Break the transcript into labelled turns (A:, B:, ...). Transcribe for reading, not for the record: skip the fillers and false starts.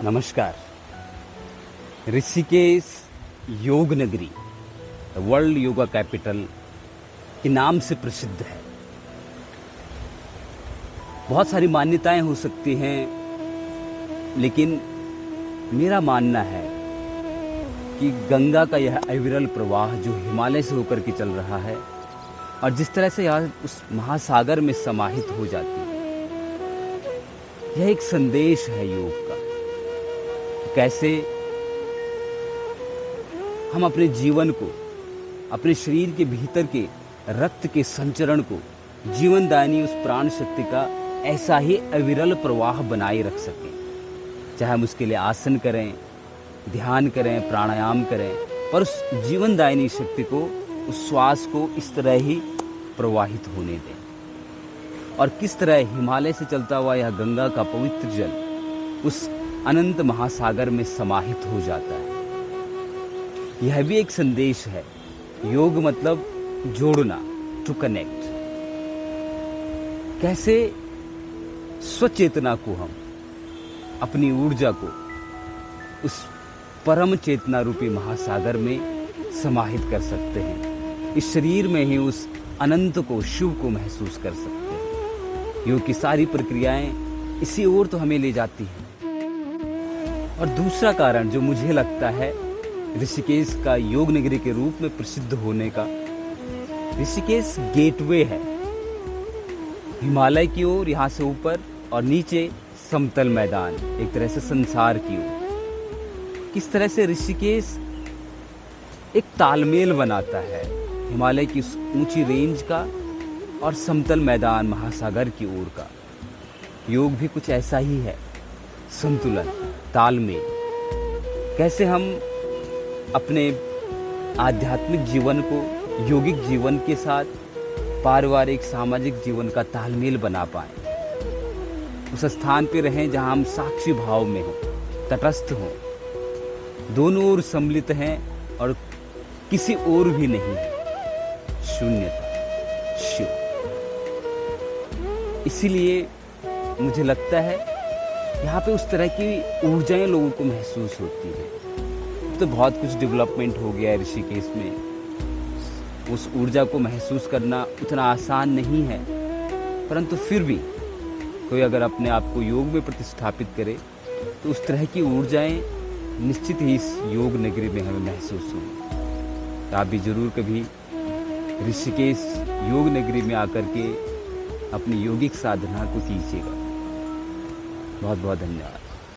A: नमस्कार। ऋषिकेश योग नगरी वर्ल्ड योगा कैपिटल के नाम से प्रसिद्ध है। बहुत सारी मान्यताएं हो सकती हैं, लेकिन मेरा मानना है कि गंगा का यह अविरल प्रवाह जो हिमालय से होकर के चल रहा है और जिस तरह से यह उस महासागर में समाहित हो जाती है, यह एक संदेश है योग का। कैसे हम अपने जीवन को, अपने शरीर के भीतर के रक्त के संचरण को जीवनदायिनी उस प्राण शक्ति का ऐसा ही अविरल प्रवाह बनाए रख सकें। चाहे हम उसके लिए आसन करें, ध्यान करें, प्राणायाम करें, पर उस जीवनदायिनी शक्ति को, उस श्वास को इस तरह ही प्रवाहित होने दें। और किस तरह हिमालय से चलता हुआ यह गंगा का पवित्र जल उस अनंत महासागर में समाहित हो जाता है। यह भी एक संदेश है। योग मतलब जोड़ना, टू कनेक्ट। कैसे स्वचेतना को हम, अपनी ऊर्जा को उस परम चेतना रूपी महासागर में समाहित कर सकते हैं। इस शरीर में ही उस अनंत को, शिव को महसूस कर सकते हैं। योग की सारी प्रक्रियाएं इसी ओर तो हमें ले जाती हैं। और दूसरा कारण जो मुझे लगता है ऋषिकेश का योग नगरी के रूप में प्रसिद्ध होने का, ऋषिकेश गेटवे है। हिमालय की ओर यहाँ से ऊपर और नीचे समतल मैदान, एक तरह से संसार की ओर। किस तरह से ऋषिकेश एक तालमेल बनाता है हिमालय की उस ऊंची रेंज का और समतल मैदान महासागर की ओर का। योग भी कुछ ऐसा ही है, संतुलन, तालमेल। कैसे हम अपने आध्यात्मिक जीवन को योगिक जीवन के साथ पारिवारिक सामाजिक जीवन का तालमेल बना पाएं। उस स्थान पे रहें जहां हम साक्षी भाव में हों, तटस्थ हों, दोनों ओर सम्मिलित हैं और किसी ओर भी नहीं है, शून्यता, शिव। इसीलिए मुझे लगता है यहाँ पे उस तरह की ऊर्जाएं लोगों को महसूस होती है। तो बहुत कुछ डेवलपमेंट हो गया है ऋषिकेश में। उस ऊर्जा को महसूस करना उतना आसान नहीं है, परंतु फिर भी कोई अगर अपने आप को योग में प्रतिस्थापित करे तो उस तरह की ऊर्जाएं निश्चित ही इस योग नगरी में हमें महसूस होंगी। तो आप भी जरूर कभी ऋषिकेश योग नगरी में आकर के अपनी योगिक साधना को कीजिएगा। बहुत बहुत धन्यवाद।